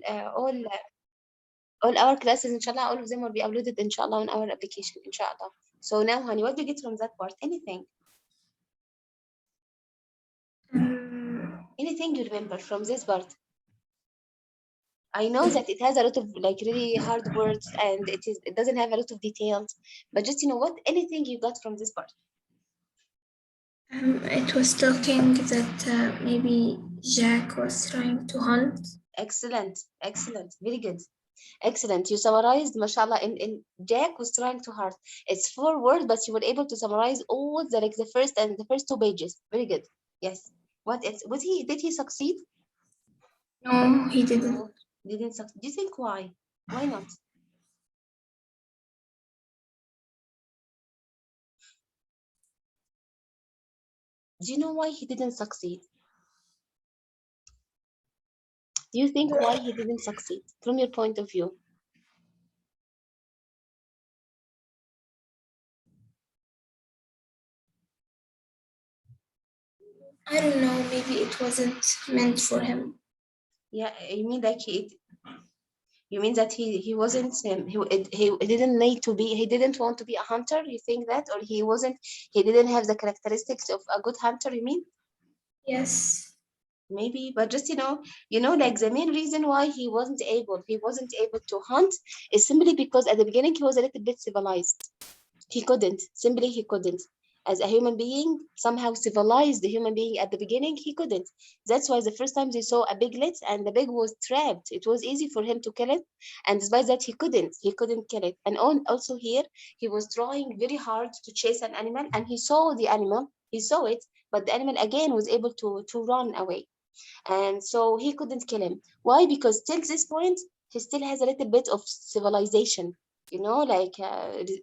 all our classes, inshallah, all of them will be uploaded, inshallah, on our application, inshallah. So now, honey, what do you get from that part? Anything? Anything you remember from this part? I know that it has a lot of like really hard words and it doesn't have a lot of details, but just what anything you got from this part? It was talking that maybe Jack was trying to hunt. Excellent, excellent, very good. Excellent. You summarized, mashallah, in Jack was trying to hard. It's 4 words, but you were able to summarize all the first 2 pages. Very good. Yes. What else? Did he succeed? No, he didn't. No, didn't succeed. Do you think why? Why not? Do you know why he didn't succeed? Do you think why he didn't succeed from your point of view? I don't know, maybe it wasn't meant for him. Yeah, you mean like you mean that he wasn't he didn't need to be he didn't want to be a hunter? You think that, or he didn't have the characteristics of a good hunter? You mean? Yes. Maybe, but just like the main reason why he wasn't able to hunt is simply because at the beginning he was a little bit civilized. He couldn't. As a human being, somehow civilized the human being at the beginning, he couldn't. That's why the first time they saw a piglet and the pig was trapped, it was easy for him to kill it. And despite that, he couldn't kill it. And also here, he was trying very hard to chase an animal and he saw it, but the animal again was able to run away. And so he couldn't kill him. Why? Because till this point, he still has a little bit of civilization, like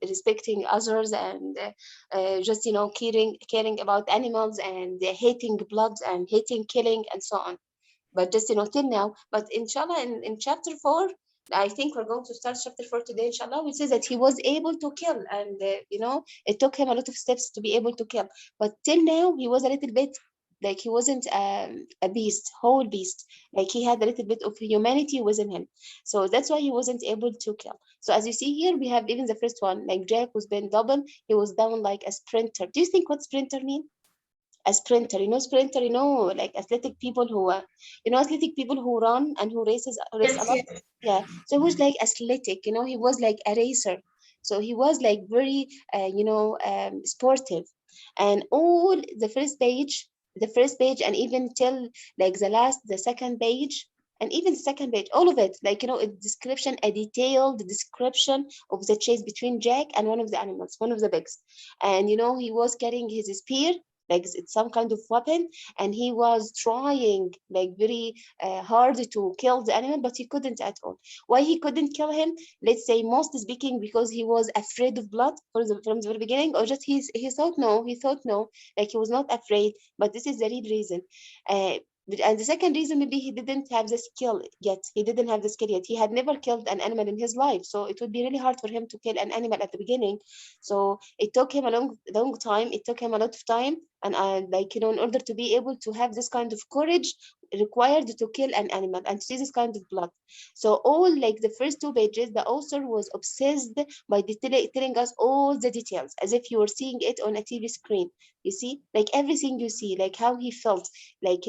respecting others and just caring about animals and hating blood and hating killing and so on. But just till now. But inshallah, in chapter 4, I think we're going to start chapter 4 today, inshallah. We say that he was able to kill, and it took him a lot of steps to be able to kill. But till now, he was a little bit like he wasn't a beast, whole beast. Like he had a little bit of humanity within him. So that's why he wasn't able to kill. So as you see here, we have even the first one, like Jack was being double, he was down like a sprinter. Do you think what sprinter mean? A sprinter, sprinter, like athletic people who run and who race a Yes, lot. yes. Yeah. So he was like athletic, he was like a racer. So he was like very, sportive. And all the first page and even till like the second page, and even the second page, all of it, like, a detailed description of the chase between Jack and one of the animals, one of the pigs. And, he was carrying his spear, like it's some kind of weapon, and he was trying like very hard to kill the animal, but he couldn't at all. Why he couldn't kill him? Let's say, most speaking, because he was afraid of blood from the very beginning, or just he thought no, like he was not afraid. But this is the real reason. And the second reason, maybe he didn't have the skill yet. He didn't have the skill yet. He had never killed an animal in his life, so it would be really hard for him to kill an animal at the beginning. So it took him a long time. It took him a lot of time, and like, in order to be able to have this kind of courage required to kill an animal and to see this kind of blood. So all like the first 2 pages, the author was obsessed by telling us all the details as if you were seeing it on a TV screen. You see, like everything you see, like how he felt, like,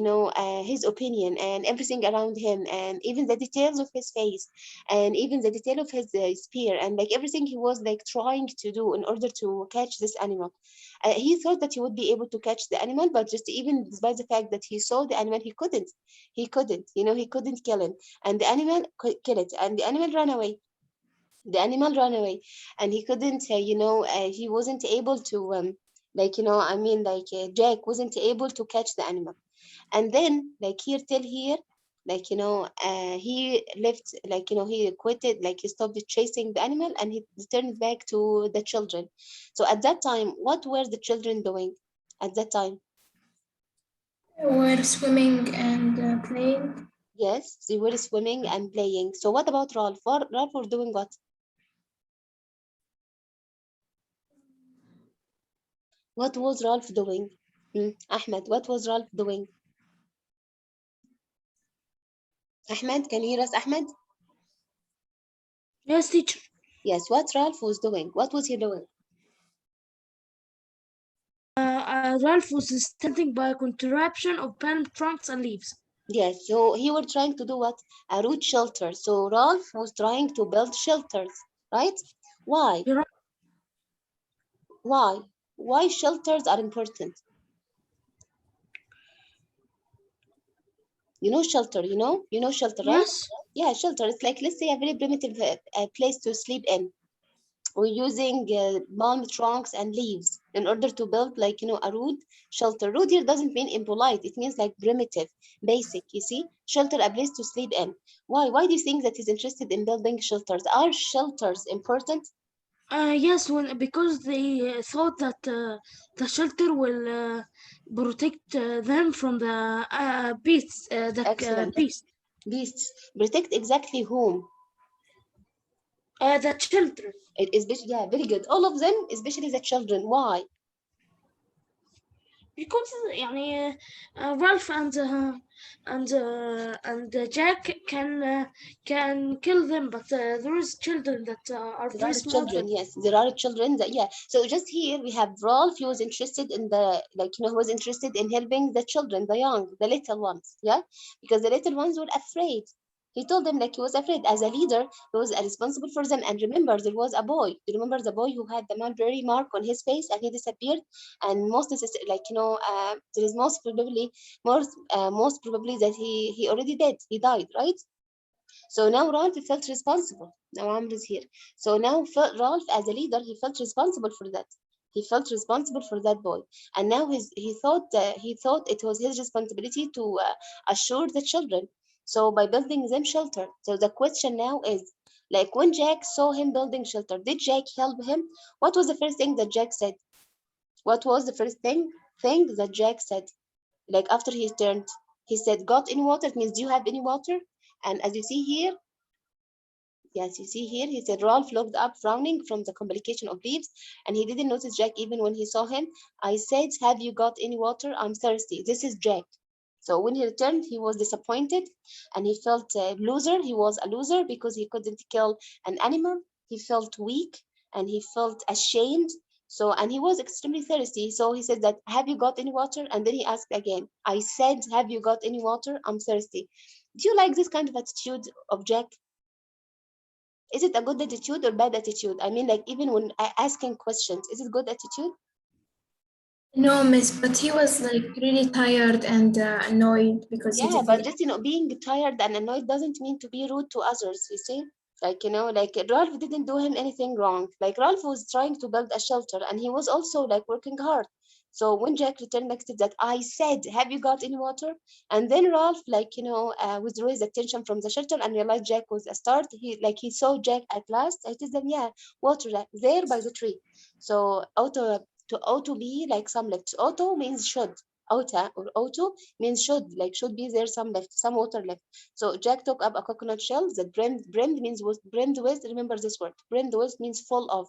his opinion and everything around him, and even the details of his face, and even the detail of his spear, and like everything he was like trying to do in order to catch this animal. He thought that he would be able to catch the animal, but just even despite the fact that he saw the animal, he couldn't kill him. And the animal could kill it, and the animal ran away. And he couldn't, he wasn't able to, Jack wasn't able to catch the animal. And then, like, here till here, like, he left, like, he quitted, like he stopped chasing the animal, and he turned back to the children. So at that time, what were the children doing at that time? We're swimming and playing. Yes, they were swimming and playing. So what about Ralph? Ralph was doing what? What was Ralph doing? Ahmed, what was Ralph doing? Ahmed, can you hear us, Ahmed? Yes, teacher. Yes, what Ralph was doing? What was he doing? Ralph was standing by a contraption of palm trunks and leaves. Yes, so he was trying to do what? A root shelter. So Ralph was trying to build shelters, right? Why? You're right. Why? Why shelters are important? You know shelter, you know shelter, right? Yes. Yeah, shelter. It's like, let's say, a very primitive place to sleep in. We're using palm trunks and leaves in order to build, like, a rude shelter. Rude here doesn't mean impolite. It means like primitive, basic, you see? Shelter, a place to sleep in. Why? Why do you think that he's interested in building shelters? Are shelters important? Yes, because they thought that the shelter will protect them from the beasts, Excellent. beast. Beasts. Protect exactly whom? The children. It is, yeah, very good. All of them, especially the children. Why? Because يعني Ralph and Jack can kill them, but there is children that are There very are small. children, yes. There are children that, yeah. So just here we have Rolf. He was interested in the, like, he was interested in helping the children, the young, the little ones, yeah, because the little ones were afraid. He told them like he was afraid. As a leader, he was responsible for them. And remember, there was a boy. Do you remember the boy who had the mulberry mark on his face and he disappeared? And like, there is most probably that he already did. He died, right? So now Ralph felt responsible. Now Amr is here. So now Ralph, as a leader, he felt responsible for that. He felt responsible for that boy, and now he thought it was his responsibility to assure the children. So by building them shelter. So the question now is, like, when Jack saw him building shelter, did Jack help him? What was the first thing that Jack said? What was the first thing that Jack said? Like after he turned, he said, "Got any water?" It means, do you have any water? And as you see here, yes, you see here, he said Ralph looked up, frowning from the complication of leaves, and he didn't notice Jack even when he saw him. I said, "Have you got any water? I'm thirsty." This is Jack. So when he returned, he was disappointed and he felt a loser. He was a loser because he couldn't kill an animal. He felt weak and he felt ashamed. So, and he was extremely thirsty. So he said that, "Have you got any water?" And then he asked again, "I said, have you got any water? I'm thirsty." Do you like this kind of attitude of Jack? Is it a good attitude or bad attitude? I mean, like, even when asking questions, is it good attitude? No, miss, but he was like really tired and annoyed because he Yeah, but didn't. just, being tired and annoyed doesn't mean to be rude to others, you see? Like, like Ralph didn't do him anything wrong. Like Ralph was trying to build a shelter and he was also like working hard. So when Jack returned next to that, I said, "Have you got any water?" And then Ralph, like, withdrew his attention from the shelter and realized Jack was a start. He saw Jack at last. I told them, "Yeah, water there by the tree." So auto be like some left. Auto means should. Auto means should be there some left, some water left. So Jack took up a coconut shell that brimmed means was brimmed with, remember this word, brimmed with means full of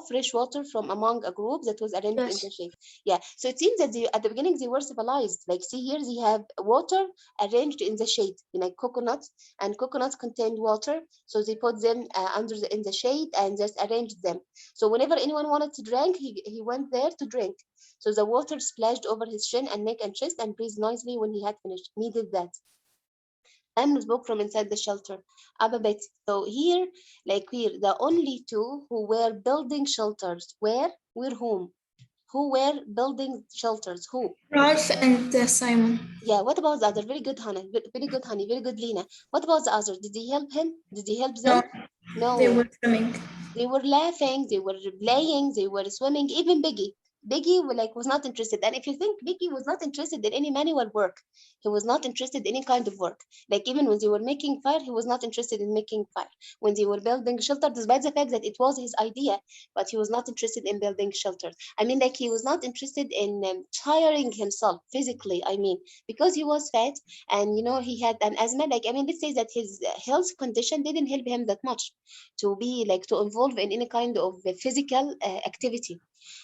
fresh water from among a group that was arranged in the Yes. shade. Yeah. So it seems that at the beginning they were civilized. Like, see here, they have water arranged in the shade, like coconuts, and coconuts contained water. So they put them in the shade and just arranged them. So whenever anyone wanted to drink, he went there to drink. So the water splashed over his chin and neck and chest and breathed noisily when he had finished. He did that. Sam spoke from inside the shelter. Abba bit. So here, like here, the only two who were building shelters were whom? Who were building shelters? Who? Ralph and Simon. Yeah, what about the other? Very good, honey. Very good, honey. Very good, Lena. What about the other? Did he help him? Did he help them? No, they No. were swimming. They were laughing, they were playing, they were swimming. Even Biggie was not interested. And if you think Biggie was not interested in any manual work, he was not interested in any kind of work. Like even when they were making fire, he was not interested in making fire. When they were building shelter, despite the fact that it was his idea, but he was not interested in building shelters. I mean, like he was not interested in tiring himself physically. I mean, because he was fat and he had an asthma. Like I mean, let's say that his health condition didn't help him that much to be like to involve in any kind of physical activity.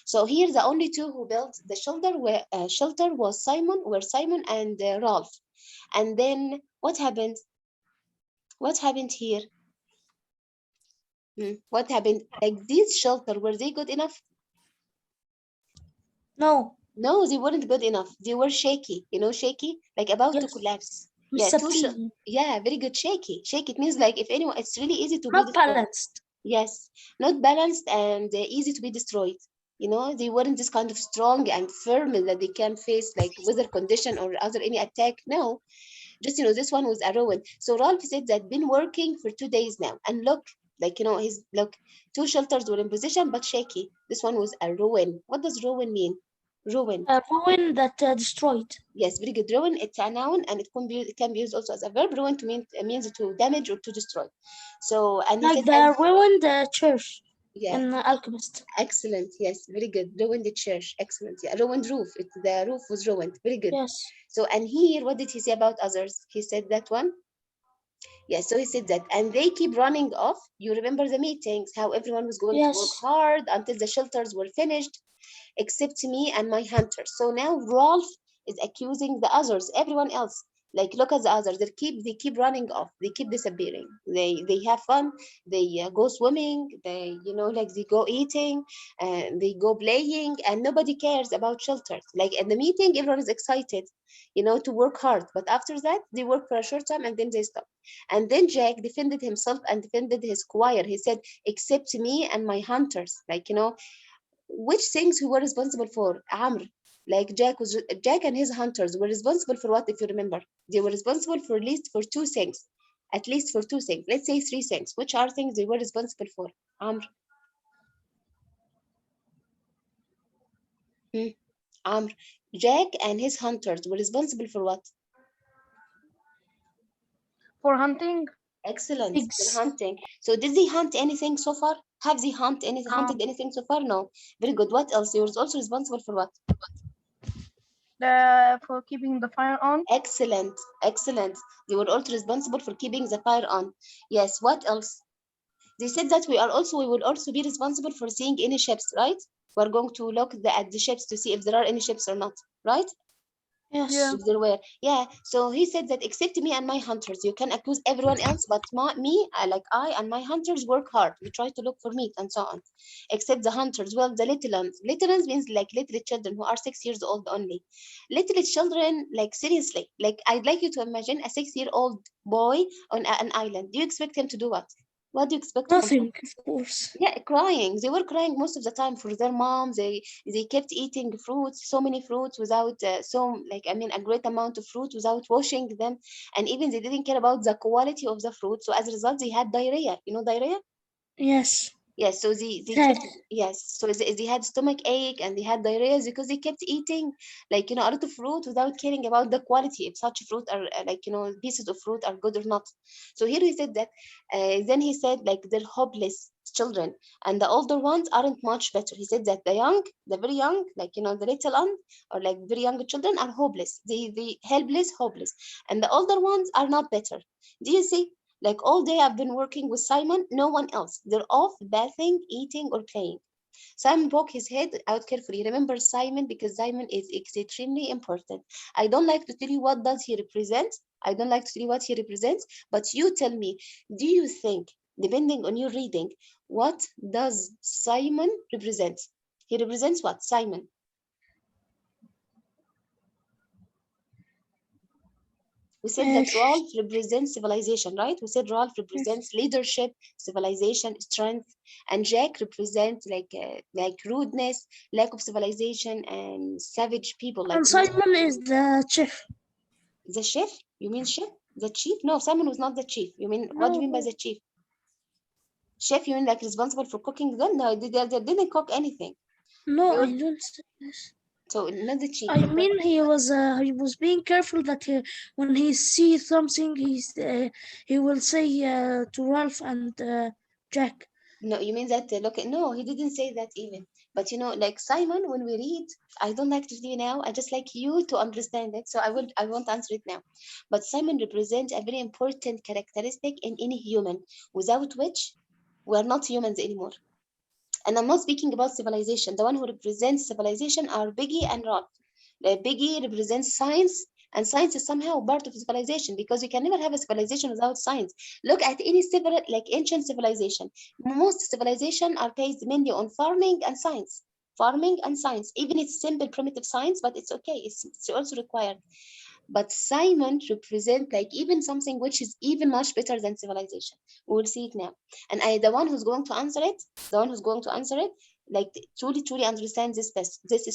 So here the only two who built the shelter was Simon and Ralph. And then What happened? What happened here? What happened? Like these shelter, were they good enough? No. No, they weren't good enough. They were shaky, you know, shaky, like about to Yes. collapse. مش Yeah, ثابتين. yeah, very good, shaky. Shaky, it means like if anyone, it's really easy to be Not destroyed. balanced. Yes, not balanced and easy to be destroyed. You know, they weren't this kind of strong and firm that they can face like weather condition or other any attack. No, just, you know, this one was a ruin. So Ralph said that been working for 2 days now. And look, like, you know, his look, two shelters were in position but shaky. This one was a ruin. What does ruin mean? Ruin. A ruin that destroyed. Yes, very good. Ruin, it's a noun and it can be used also as a verb. Ruin to mean means to damage or to destroy. So, and he Like said, the ruined church yeah, in Alchemist. excellent. Yes, very good. Ruined the church. Excellent. Yeah, ruined roof. The roof was ruined. Very good. Yes. So, and here, what did he say about others? He said that one. Yes, so he said that, and they keep running off. You remember the meetings, how everyone was going to work Yes. hard until the shelters were finished, except me and my hunters. So now Rolf is accusing the others, everyone else. Like, look at the others. They keep running off. They keep disappearing. They have fun. They go swimming. They, you know, like they go eating and they go playing, and nobody cares about shelters. Like at the meeting, everyone is excited, you know, to work hard. But after that, they work for a short time and then they stop. And then Jack defended himself and defended his choir. He said, except me and my hunters. Like, you know, which things we were responsible for? Amr. Like Jack and his hunters were responsible for what, if you remember? They were responsible for at least for two things. At least for two things. Let's say three things. Which are things they were responsible for? Amr. Amr. Jack and his hunters were responsible for what? For hunting? Excellent. Pigs. For hunting. So did they hunt anything so far? Have they hunted anything so far? No. Very good. What else? They were also responsible for what? For keeping the fire on? Excellent. Excellent. They were also responsible for keeping the fire on. Yes. What else? They said that we will also be responsible for seeing any ships, right? We're going to look at the ships to see if there are any ships or not, right? Yes. Yeah. If there were. Yeah. So he said that except me and my hunters, you can accuse everyone else, but me, I and my hunters work hard. We try to look for meat and so on. Except the hunters. Well, the little ones. Little ones means like little children who are 6 years old only. Little children, like seriously, like I'd like you to imagine a 6-year-old boy on an island. Do you expect him to do what? What do you expect from him? Nothing, of course. Yeah, crying. They were crying most of the time for their mom. They kept eating fruits, so many fruits without a great amount of fruit without washing them, and even they didn't care about the quality of the fruit. So as a result, they had diarrhea. You know diarrhea? Yes. Yes. So they Sad. kept, yes. So they had stomach ache and they had diarrhea because they kept eating a lot of fruit without caring about the quality if such fruit are pieces of fruit are good or not. So here he said that then he said like they're hopeless children and the older ones aren't much better. He said that the very young, the little one or like very young children are hopeless. They helpless, hopeless, and the older ones are not better. Do you see? Like all day I've been working with Simon, no one else. They're off bathing, eating, or playing. Simon poked his head out carefully. Remember Simon because Simon is extremely important. I don't like to tell you what does he represent. I don't like to tell you what he represents, but you tell me, do you think, depending on your reading, what does Simon represent? He represents what? Simon. We said that Rolf represents civilization, right? We said Rolf represents leadership, civilization, strength, and Jack represents like rudeness, lack of civilization, and savage people. Like And Simon is the chief. the chef? You mean chef? The chief? No, Simon was not the chief. You mean what do you mean by the chief? Chef? You mean like responsible for cooking them? No, they didn't cook anything. No, I don't say this. So not the chief. I mean, he was being careful that when he sees something, he will say to Ralph and Jack. No, you mean that no, he didn't say that even. But like Simon, when we read, I don't like to see now. I just like you to understand it. So I won't answer it now. But Simon represents a very important characteristic in any human, without which we are not humans anymore. And I'm not speaking about civilization. The one who represents civilization are Biggie and Rod. Biggie represents science, And science is somehow part of civilization, because you can never have a civilization without science. Look at any like ancient civilization. Most civilization are based mainly on farming and science. Farming and science, even it's simple primitive science, but it's okay. It's also required. But Simon represent like even something which is even much better than civilization. We will see it now. And the one who's going to answer it, like truly understand this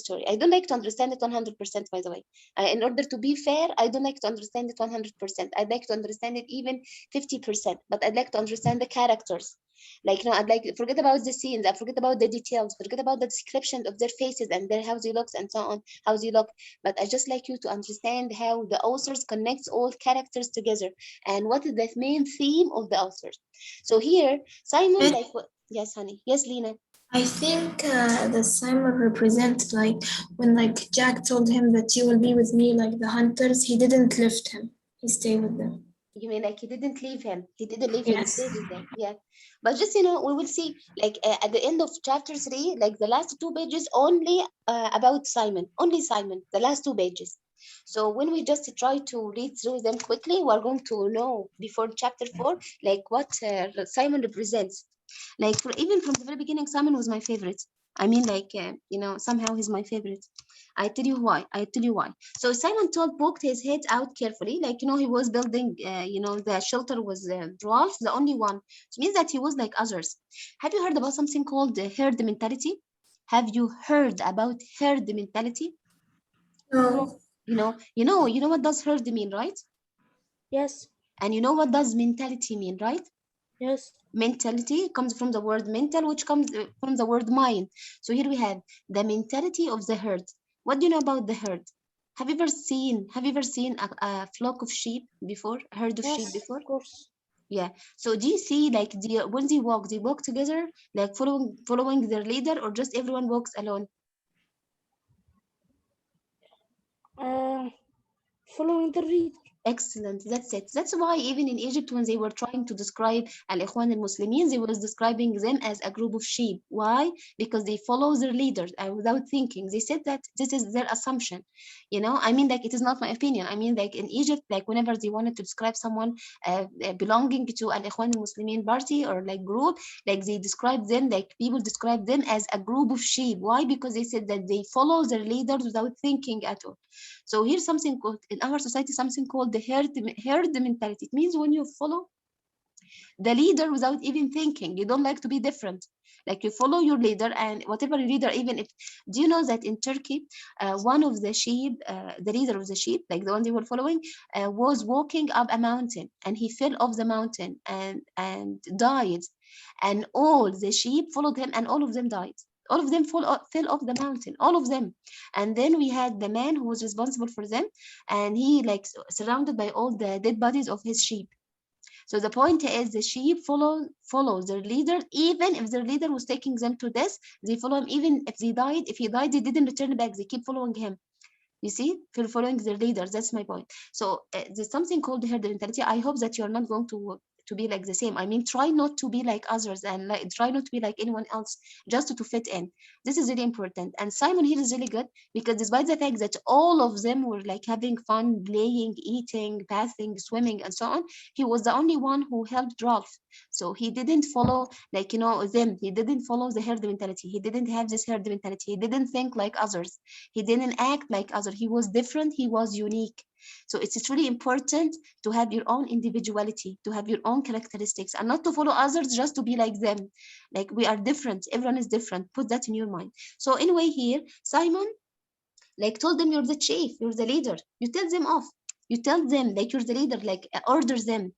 story. I don't like to understand it 100%, by the way. In order to be fair, I don't like to understand it 100%. I'd like to understand it even 50%, but I'd like to understand the characters. Like, I'd like forget about the scenes, I forget about the details, forget about the description of their faces and their how they looks and so on, how they look. But I just like you to understand how the authors connects all characters together and what is the main theme of the authors. So here, Simon, And like, yes, honey, yes, Lena. I think the Simon represents like when like Jack told him that you will be with me like the hunters, he didn't lift him. He stayed with them. You mean like he didn't leave him? He didn't leave him. He Yes. stayed with them. Yeah. But just, we will see like at the end of chapter 3, like the last 2 pages only about Simon. Only Simon, the last 2 pages. So when we just try to read through them quickly, we're going to know before chapter 4, like what Simon represents. Like even from the very beginning, Simon was my favorite. I mean, like, somehow he's my favorite. I tell you why. So Simon told poked his head out carefully, like, he was building, the shelter was Rolf, the only one. It means that he was like others. Have you heard about something called the herd mentality? Have you heard about herd mentality? No. You know what does herd mean, right? Yes. And you know what does mentality mean, right? Yes. Mentality comes from the word mental, which comes from the word mind. So here we have the mentality of the herd. What do you know about the herd? Have you ever seen a flock of sheep before, a herd of sheep Yes. before? Of course. Yeah. So do you see like when they walk together, like following their leader, or just everyone walks alone? Following the reader. Excellent. That's it. That's why even in Egypt, when they were trying to describe Al-Ikhwan al-Muslimin, they was describing them as a group of sheep. Why? Because they follow their leaders without thinking. They said that this is their assumption. I mean, like, it is not my opinion. I mean, like, in Egypt, like, whenever they wanted to describe someone belonging to Al-Ikhwan al-Muslimin party or like group, like they describe them, like people describe them as a group of sheep. Why? Because they said that they follow their leaders without thinking at all. So here's something called, in our society, something called the herd mentality. It means when you follow the leader without even thinking, you don't like to be different. Like you follow your leader, and whatever leader, even if, do you know that in Turkey, one of the sheep, the leader of the sheep, like the one they were following, was walking up a mountain, and he fell off the mountain and died, and all the sheep followed him, and all of them died. All of them fell off the mountain, all of them. And then we had the man who was responsible for them, and he like surrounded by all the dead bodies of his sheep. So the point is the sheep follow their leader, even if their leader was taking them to death, they follow him. Even if they died, if he died, they didn't return back. They keep following him. You see, following their leaders. That's my point. So there's something called the herd mentality. I hope that you're not going to be like the same. I mean, try not to be like others, and like try not to be like anyone else, just to fit in. This is really important. And Simon here is really good, because despite the fact that all of them were like having fun, playing, eating, bathing, swimming, and so on, he was the only one who helped Rolf. So he didn't follow like them. He didn't follow the herd mentality. He didn't have this herd mentality. He didn't think like others. He didn't act like others. He was different. He was unique. So it's really important to have your own individuality, to have your own characteristics, and not to follow others just to be like them. Like, we are different. Everyone is different. Put that in your mind. So anyway, here Simon like told them, you're the chief, you're the leader. You tell them off. You tell them like you're the leader, like order them.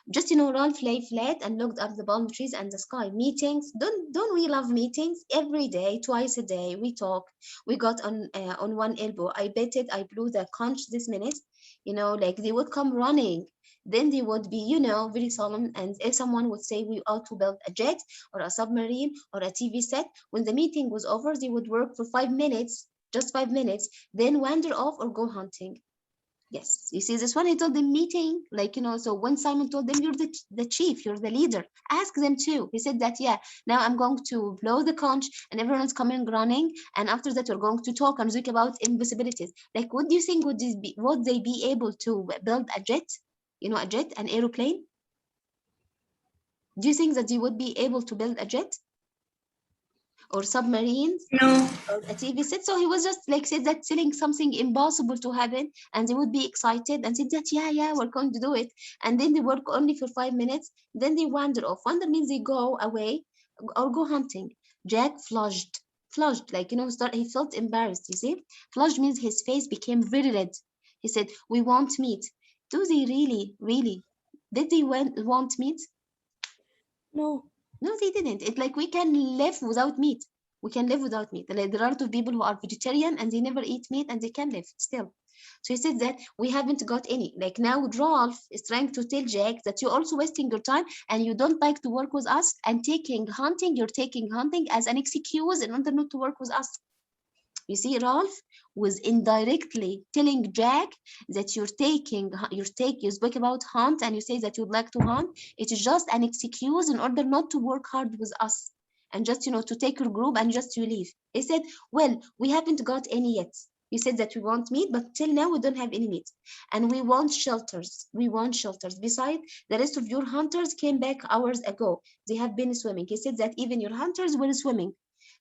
Just Rolf lay flat and looked up the palm trees and the sky. Meetings, don't we love meetings? Every day, twice a day, we talk. We got on one elbow. I bet it I blew the conch this minute. Like they would come running. Then they would be, very solemn. And if someone would say we ought to build a jet or a submarine or a TV set, when the meeting was over, they would work for 5 minutes, just 5 minutes, then wander off or go hunting. Yes, you see this one, he told them meeting, like, you know, so when Simon told them, you're the chief, you're the leader, ask them too. He said that, yeah, now I'm going to blow the conch and everyone's coming running. And after that, we're going to talk and speak about impossibilities. Like, what do you think, would they be able to build a jet, you know, a jet, an aeroplane? Do you think that they would be able to build a jet or submarines? No. A TV set. So he was just like said that telling something impossible to happen, and they would be excited and said that yeah, we're going to do it. And then they work only for 5 minutes. Then they wander off. Wander means they go away or go hunting. Jack flushed, like, you know, he felt embarrassed. You see, flushed means his face became very red. He said, "We want meat." Do they really? Did they want meat? No. No, they didn't. It's like we can live without meat. We can live without meat. Like, there are a lot of people who are vegetarian and they never eat meat and they can live still. So he said that we haven't got any. Like, now Rolf is trying to tell Jack that you're also wasting your time and you don't like to work with us, and you're taking hunting as an excuse in order not to work with us. You see, Rolf was indirectly telling Jack that you speak about hunt and you say that you'd like to hunt. It is just an excuse in order not to work hard with us and just, you know, to take your group and just to leave. He said, well, we haven't got any yet. You said that we want meat, but till now we don't have any meat. And we want shelters. Besides, the rest of your hunters came back hours ago. They have been swimming. He said that even your hunters were swimming.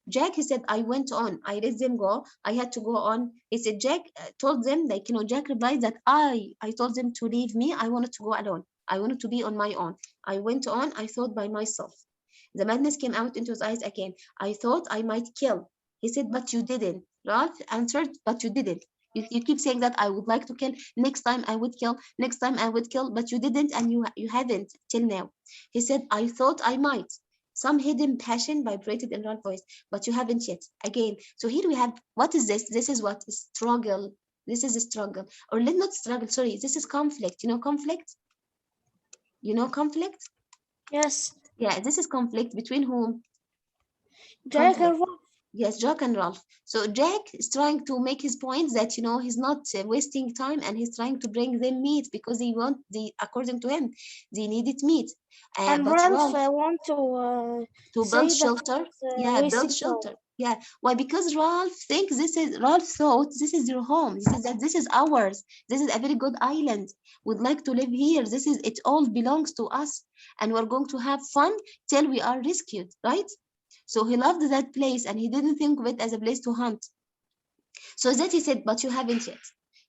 Jack, he said, I went on. I let them go. I had to go on. He said, Jack told them, like, you know, Jack replied that I told them to leave me. I wanted to go alone. I wanted to be on my own. I went on. I thought by myself. The madness came out into his eyes again. I thought I might kill. He said, but you didn't. Ralph answered, but you didn't. You keep saying that I would like to kill. Next time I would kill. Next time I would kill. But you didn't, and you haven't till now. He said, I thought I might. Some hidden passion vibrated in Ralph's voice, but you haven't yet. Again, so here we have, what is this? This is what? Struggle. This is a struggle. Or let not struggle, sorry. This is conflict. You know conflict? You know conflict? Yes. Yeah, this is conflict between whom? Jack Conflict. and Rolf. Yes, Jack and Ralph. So Jack is trying to make his point that, you know, he's not wasting time, and he's trying to bring them meat because according to him, they needed meat. And But Ralph Ralph, want to build say that shelter. Yeah, build wasting shelter. time. Yeah. Why? Because Ralph thought this is your home. He says that this is ours. This is a very good island. We'd like to live here. It all belongs to us. And we're going to have fun till we are rescued, right? So he loved that place and he didn't think of it as a place to hunt. So that he said, but you haven't yet.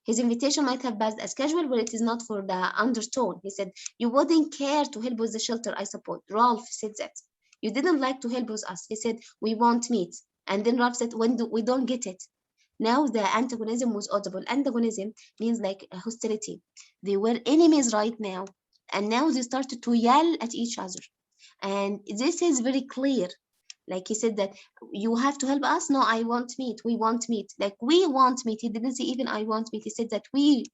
His invitation might have passed as casual, but it is not for the undertone. He said, you wouldn't care to help with the shelter, I suppose. Ralph said that. You didn't like to help with us. He said, we want meat. And then Ralph said, we don't get it. Now the antagonism was audible. Antagonism means like hostility. They were enemies right now. And now they started to yell at each other. And this is very clear. Like he said that you have to help us. No, I want meat. We want meat. Like we want meat. He didn't say even I want meat. He said that we,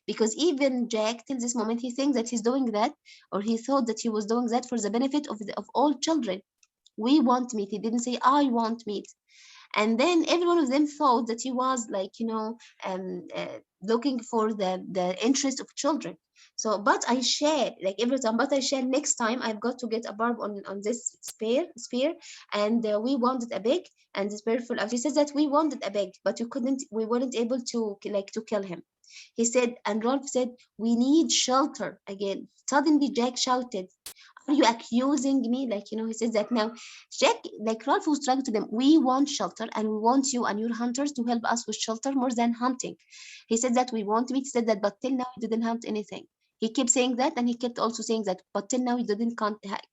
because even Jack till this moment, he thinks that he's doing that, or he thought that he was doing that for the benefit of all children. We want meat. He didn't say I want meat. And then every one of them thought that he was like, you know, looking for the interest of children. So, but I share, like every time, but I share next time I've got to get a barb on this spear, and we wanted a big, and this spear full of, he says that we wanted a big, but we weren't able to kill him. He said, and Rolf said, we need shelter again. Suddenly Jack shouted, are you accusing me? Like, you know, he says that now. Jack, like Ralph was trying to them, we want shelter and we want you and your hunters to help us with shelter more than hunting. He said that we want meat. He said that, but till now you didn't hunt anything. He kept saying that, and he kept also saying that, but till now you didn't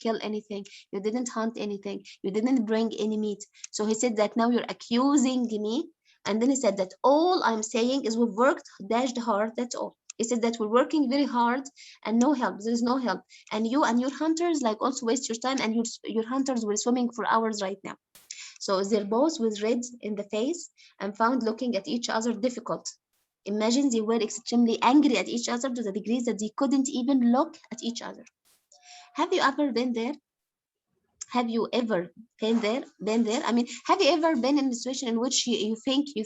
kill anything. You didn't hunt anything. You didn't bring any meat. So he said that now you're accusing me. And then he said that all I'm saying is we've worked, dashed hard, that's all. He said that we're working very hard and no help. There is no help. And you and your hunters like also waste your time, and your hunters were swimming for hours right now. So their both was red in the face and found looking at each other difficult. Imagine they were extremely angry at each other to the degree that they couldn't even look at each other. Have you ever been there? Have you ever been there? I mean, have you ever been in a situation in which you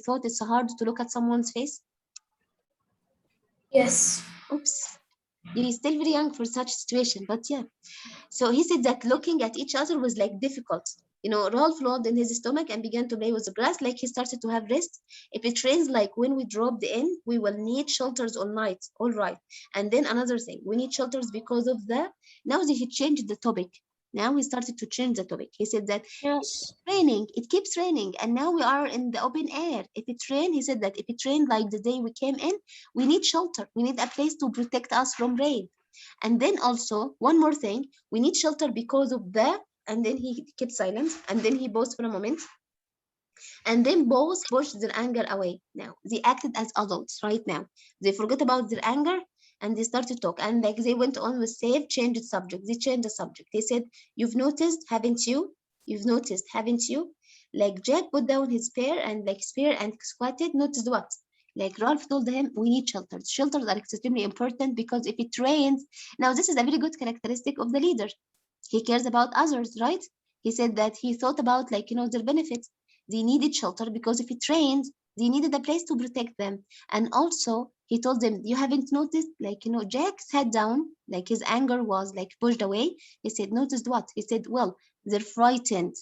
thought it's hard to look at someone's face? Yes. Oops. You're still very young for such situation, but yeah. So he said that looking at each other was like difficult. You know, Ralph rolled in his stomach and began to play with the grass, like he started to have rest. If it rains like when we dropped in, we will need shelters all night. All right. And then another thing, we need shelters because of the, now that he changed the topic. Now he started to change the topic. He said that Yes. raining, it keeps raining, and now we are in the open air. If it rained, he said that if it rained like the day we came in, we need shelter. We need a place to protect us from rain. And then also one more thing, we need shelter because of the, and then he kept silent, and then he paused for a moment, and then both pushed their anger away. Now they acted as adults right now. They forgot about their anger and they started to talk. And like they went on with safe, changed the subject. They changed the subject. They said, "You've noticed, haven't you? You've noticed, haven't you?" Like Jack put down his spear and squatted. Noticed what? Like Ralph told him, we need shelters. Shelters are extremely important because if it rains, now this is a very good characteristic of the leader. He cares about others, right? He said that he thought about their benefits. They needed shelter because if it rained, they needed a place to protect them. And also he told them, you haven't noticed, Jack sat down, like his anger was like pushed away. He said, noticed what? He said, well, they're frightened.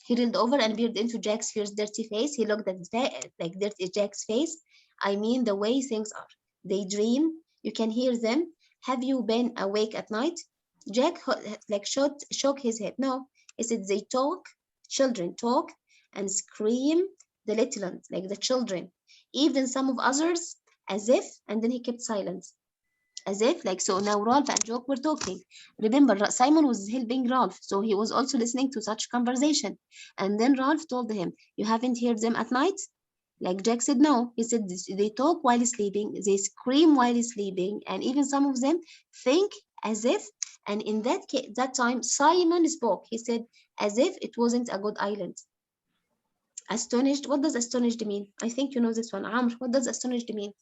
He rolled over and peered into Jack's fierce, dirty face. He looked at dirty Jack's face. I mean, the way things are. They dream. You can hear them. Have you been awake at night? Jack shook his head. No, he said they talk. Children talk and scream. The little ones, like the children, even some of others, as if. And then he kept silence, as if so. Now Ralph and Joke were talking. Remember, Simon was helping Ralph, so he was also listening to such conversation. And then Ralph told him, "You haven't heard them at night?" Like Jack said, no. He said they talk while sleeping, they scream while sleeping, and even some of them think as if. And in that time, Simon spoke. He said, as if it wasn't a good island. Astonished. What does astonished mean? I think you know this one. Amr, what does astonished mean?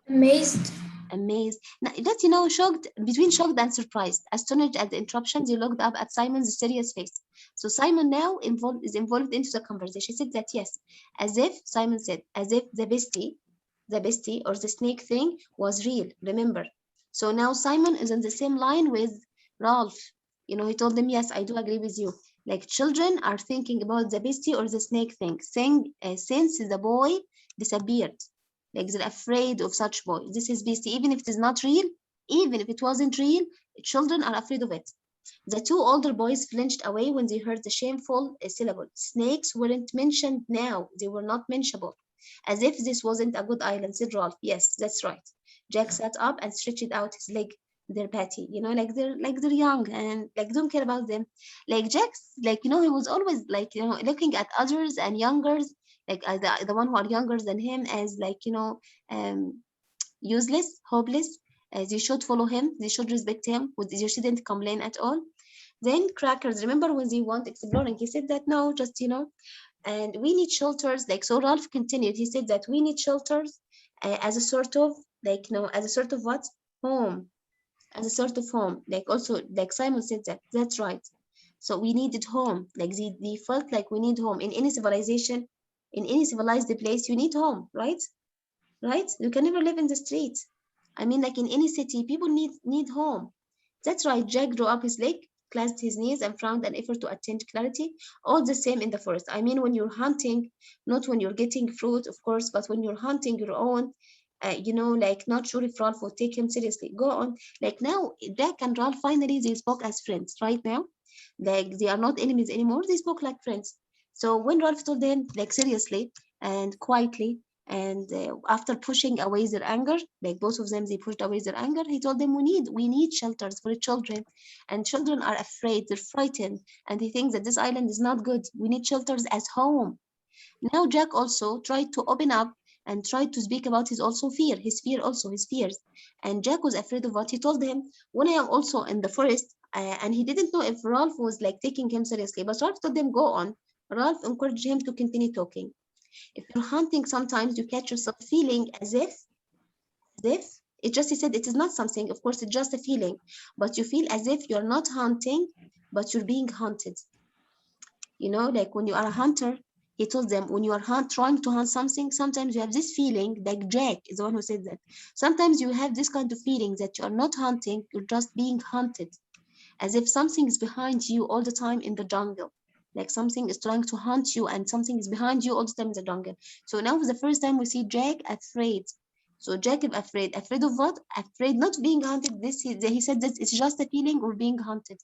Amazed. Amazed. Now, that shocked, between shocked and surprised. Astonished at the interruptions, he looked up at Simon's serious face. So Simon now is involved into the conversation. He said that yes, as if Simon said, as if the bestie or the snake thing was real. Remember. So now Simon is on the same line with Ralph. He told him, yes, I do agree with you. Like children are thinking about the bestie or the snake thing. Since the boy disappeared. Like they're afraid of such boy. This is beastie, even if it is not real, even if it wasn't real, children are afraid of it. The two older boys flinched away when they heard the shameful syllable. Snakes weren't mentioned now. They were not mentionable. As if this wasn't a good island, said Ralph. Yes, that's right. Jack sat up and stretched out his leg. They're petty, they're young and don't care about them. Like Jack's, he was always looking at others and youngers, the one who are younger than him as useless, hopeless. They should follow him. They should respect him. They shouldn't complain at all. Then Crackers, remember when they want exploring, he said that no, just and we need shelters. So Ralph continued. He said that we need shelters as a sort of as a sort of what? Home. As a sort of home. Also Simon said that. That's right. So we needed home. They felt like we need home in any civilization. In any civilized place, you need home, right? Right? You can never live in the street. I mean, in any city, people need home. That's right. Jack drew up his leg, clasped his knees, and frowned an effort to attain clarity. All the same in the forest. I mean, when you're hunting, not when you're getting fruit, of course, but when you're hunting your own, not sure if Ralph would take him seriously. Go on. Now, Jack and Ralph finally they spoke as friends. Right now, they are not enemies anymore. They spoke like friends. So when Ralph told them, seriously and quietly, and after pushing away their anger, both of them, they pushed away their anger, he told them, we need shelters for children, and children are afraid, they're frightened, and they think that this island is not good. We need shelters as home. Now Jack also tried to open up and tried to speak about his fears. And Jack was afraid of what he told him. When I am also in the forest, and he didn't know if Ralph was taking him seriously, but Ralph told him, go on. Ralph encouraged him to continue talking. If you're hunting, sometimes you catch yourself feeling as if he said it is not something, of course, it's just a feeling, but you feel as if you're not hunting, but you're being hunted. When you are a hunter, He told them, when you are trying to hunt something, sometimes you have this feeling, like Jack is the one who said that. Sometimes you have this kind of feeling that you are not hunting, you're just being hunted, as if something is behind you all the time in the jungle. Like something is trying to hunt you and something is behind you all the time in the jungle. So now for the first time we see Jack afraid. So Jacob afraid. Afraid of what? Afraid not being hunted. This he said that it's just a feeling or being hunted.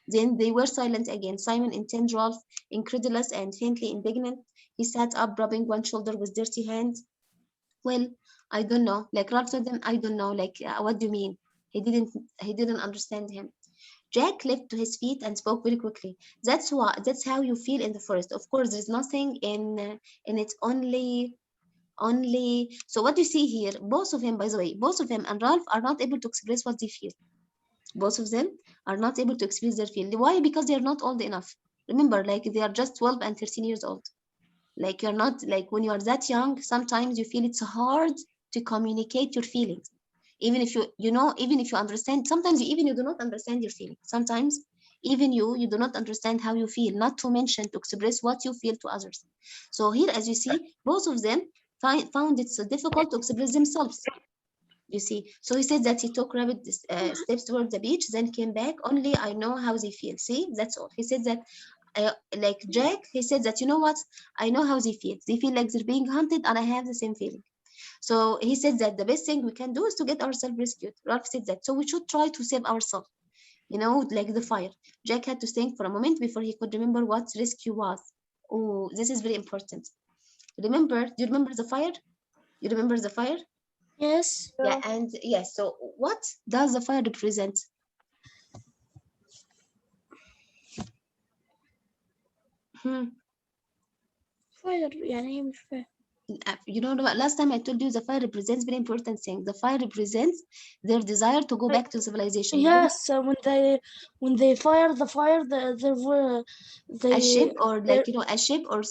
Then they were silent again. Simon, intent, Ralph, incredulous and faintly indignant. He sat up, rubbing one shoulder with dirty hands. Well, I don't know. Like Ralph told them, I don't know. Like, what do you mean? He didn't understand him. Jack leapt to his feet and spoke very quickly. That's how you feel in the forest. Of course, there's nothing in it only. So what you see here, both of them, by the way, both of them and Ralph are not able to express what they feel. Both of them are not able to express their feeling. Why? Because they are not old enough. Remember, like they are just 12 and 13 years old. Like you're not, like when you are that young, sometimes you feel it's hard to communicate your feelings. Even if even if you understand, sometimes you do not understand your feelings. Sometimes even you do not understand how you feel, not to mention to express what you feel to others. So here, as you see, both of them found it so difficult to express themselves. You see, so he said that he took rapid steps towards the beach, then came back. Only I know how they feel. See, that's all. He said that, like Jack, he said that, you know what? I know how they feel. They feel like they're being hunted, and I have the same feeling. So he said that the best thing we can do is to get ourselves rescued. Ralph said that. So we should try to save ourselves, like the fire. Jack had to think for a moment before he could remember what rescue was. Oh, this is very important. Do you remember the fire? You remember the fire? Yes. Yeah, and yes, so what does the fire represent? Fire يعني إيه مش فاهم. You know what? Last time I told you the fire represents very important thing. The fire represents their desire to go back to civilization. Right? Yes, when they fire the fire, there were A ship, or they like a ship, or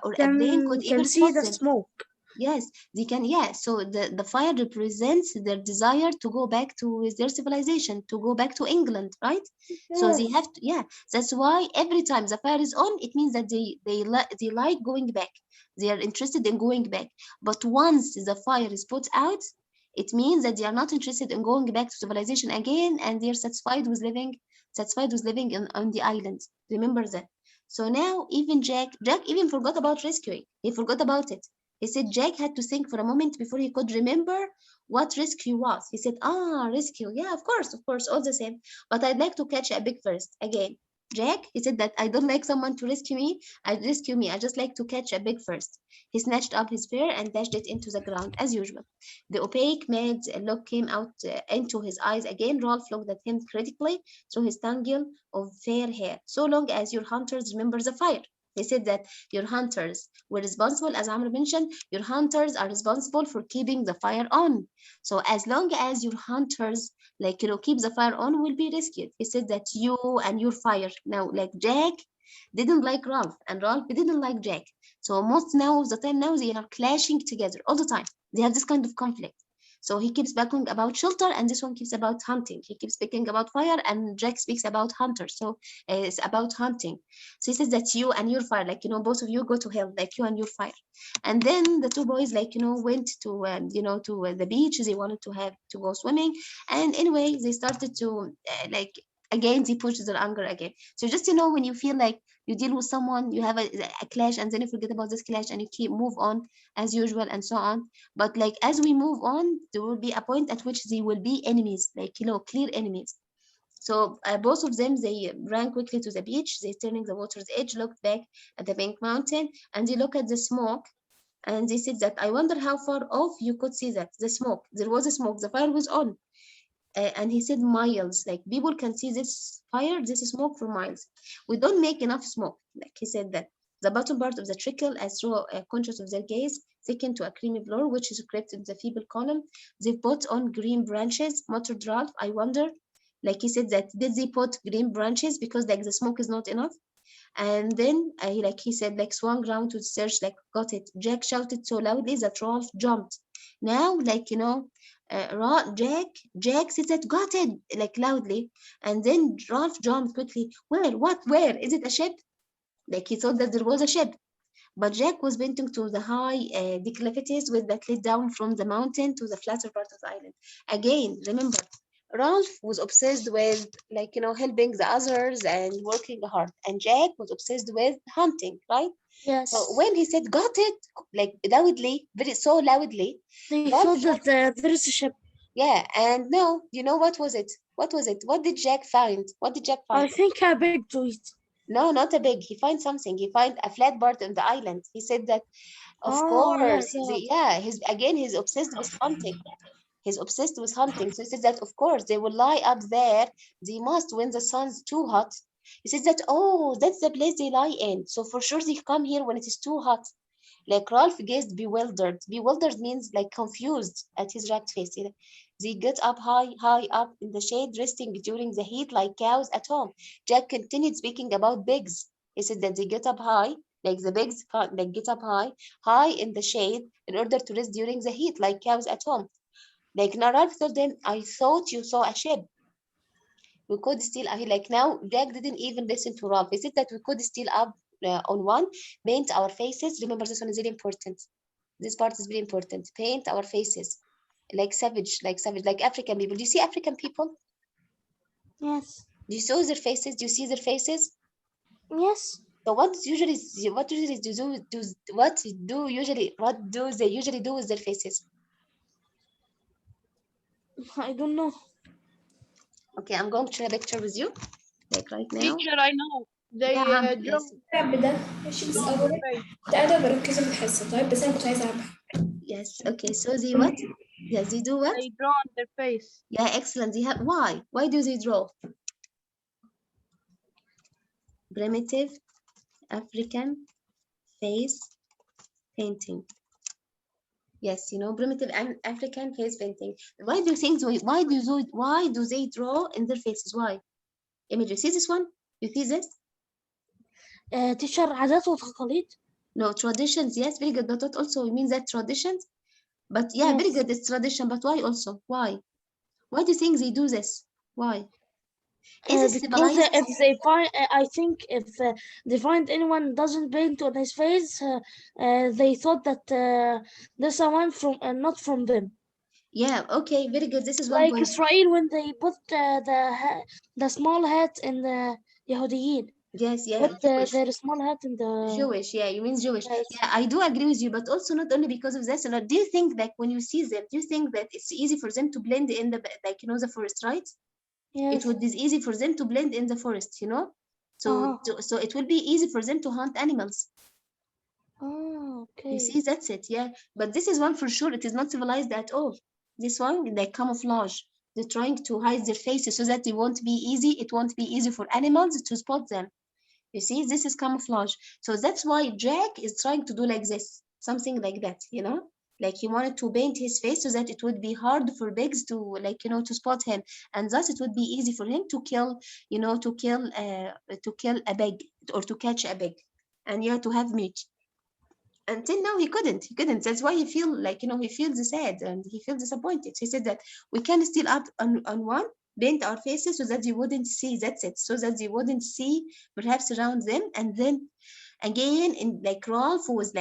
or a plane could even can see spot the them. smoke. Yes, they can. Yeah, so the fire represents their desire to go back to their civilization, to go back to England, right? So they have to. Yeah, that's why every time the fire is on, it means that they like going back. They are interested in going back. But once the fire is put out, it means that they are not interested in going back to civilization again, and they are satisfied with living on the island. Remember that. So now even Jack even forgot about rescuing. He forgot about it. He said Jack had to think for a moment before he could remember what rescue was. He said, rescue. Yeah, of course, all the same. But I'd like to catch a big first. Again, Jack, he said that I don't like someone to rescue me. I just like to catch a big first. He snatched up his spear and dashed it into the ground, as usual. The opaque, mad look came out into his eyes again. Ralph looked at him critically through his tangle of fair hair. So long as your hunters remember the fire. He said that your hunters were responsible, as Amr mentioned, your hunters are responsible for keeping the fire on. So as long as your hunters, keep the fire on, will be rescued. He said that you and your fire. Now, like Jack didn't like Ralph, and Ralph didn't like Jack. So most now of the time now they are clashing together all the time. They have this kind of conflict. So he keeps speaking about shelter, and this one keeps about hunting. He keeps speaking about fire, and Jack speaks about hunters. So it's about hunting. So he says that you and your fire, both of you go to hell, like you and your fire. And then the two boys, went to, to the beach. They wanted to go swimming. And anyway, they started to, again, they pushed their anger again. So just, when you feel like you deal with someone, you have a clash, and then you forget about this clash and you move on as usual and so on. But as we move on, there will be a point at which they will be enemies, clear enemies. So both of them, they ran quickly to the beach. They turning the water's edge, looked back at the pink mountain, and they look at the smoke. And they said that, I wonder how far off you could see that, the smoke. There was a smoke, the fire was on. And he said miles, like people can see this fire, this smoke for miles. We don't make enough smoke, like he said that. The bottom part of the trickle, as through a conscious of their gaze, thickened to a creamy blur, which is crept in the feeble column. They put on green branches, muttered Ralph. I wonder, like he said that, did they put green branches because the smoke is not enough? And then he said, swung round to search, got it. Jack shouted so loudly that Ralph jumped. Now, Jack said, got it, loudly. And then Ralph jumped quickly. Where? What? Where? Is it a ship? He thought that there was a ship. But Jack was pointing to the high declivities that lead down from the mountain to the flatter part of the island. Again, remember, Ralph was obsessed with, like, helping the others and working hard, and Jack was obsessed with hunting, right? Yes. So when he said "got it," like loudly, so loudly, They Ralph thought that there is a ship. yeah, and no, what was it? What was it? What did Jack find? What did Jack I find? think a big tweet. No, not a big. He finds something. He find a flat part on the island. He said that, of Oh, course, yeah. he's obsessed with hunting. He's obsessed with hunting. So he says that, of course, they will lie up there. They must when the sun's too hot. He says that, oh, that's the place they lie in. So for sure they come here when it is too hot. Like Ralph gazed bewildered. Bewildered means like confused at his ragged face. They get up high up in the shade, resting during the heat like cows at home. Jack continued speaking about pigs. He said that they get up high, like the pigs like get up high in the shade in order to rest during the heat like cows at home. Like now Ralph told them, I thought you saw a ship. We could still, like now, Jack didn't even listen to Ralph. He said that we could still up on one, paint our faces. Remember, this one is very important. This part is very important. Paint our faces like savage, like African people. Do you see African people? Yes. Do you see their faces? Do you see their faces? Yes. So what do they usually do with their faces? I don't know. Okay, I'm going to share a picture with you, like right now. Teacher, I know. They Yeah, draw yes. الرعب ده ماشي بس on أول the face. ده أنا بركزوا بالحصة طيب بس أنا كنت عايزة أعرف Yes. Okay. So they what? Yes, they do what? They draw on their face. Yeah, excellent. They have why? Why do they draw? Primitive African face painting. Yes, primitive African face painting. Why do you think? Why do they draw in their faces? Why? Image, you see this one? You see this? teacher عادات وتقاليد. No, traditions. Yes, very good. But that also means that traditions. But yeah, very Yes. good. It's tradition. But why also? Why? Why do you think they do this? Why? Is it Because civilized? if they find, I think if they find anyone doesn't paint on his face, they thought that there's someone from not from them. Yeah. Okay. Very good. This is one Like point. Israel when they put the small hat in the Yahudiyin. Yes. Yeah. Put Jewish. their small hat in the Jewish, yeah, you mean Jewish. Yes. Yeah, I do agree with you, but also not only because of this. Do you think that when you see them, do you think that it's easy for them to blend in the forest, right? Yes. It would be easy for them to blend in the forest, So, so it will be easy for them to hunt animals. Oh, okay. You see, that's it, yeah. But this is one for sure. It is not civilized at all. This one, like camouflage. They're trying to hide their faces so that it won't be easy. It won't be easy for animals to spot them. You see, this is camouflage. So that's why Jack is trying to do like this, something like that, Like he wanted to paint his face so that it would be hard for pigs to, to spot him, and thus it would be easy for him to kill, to kill a pig or to catch a pig, and to have meat. Until now, he couldn't. That's why he feel like, he feels sad and he feels disappointed. He said that we can still up on one, paint our faces so that they wouldn't see. That's it. So that they wouldn't see perhaps around them. And then again, in like Ralph was like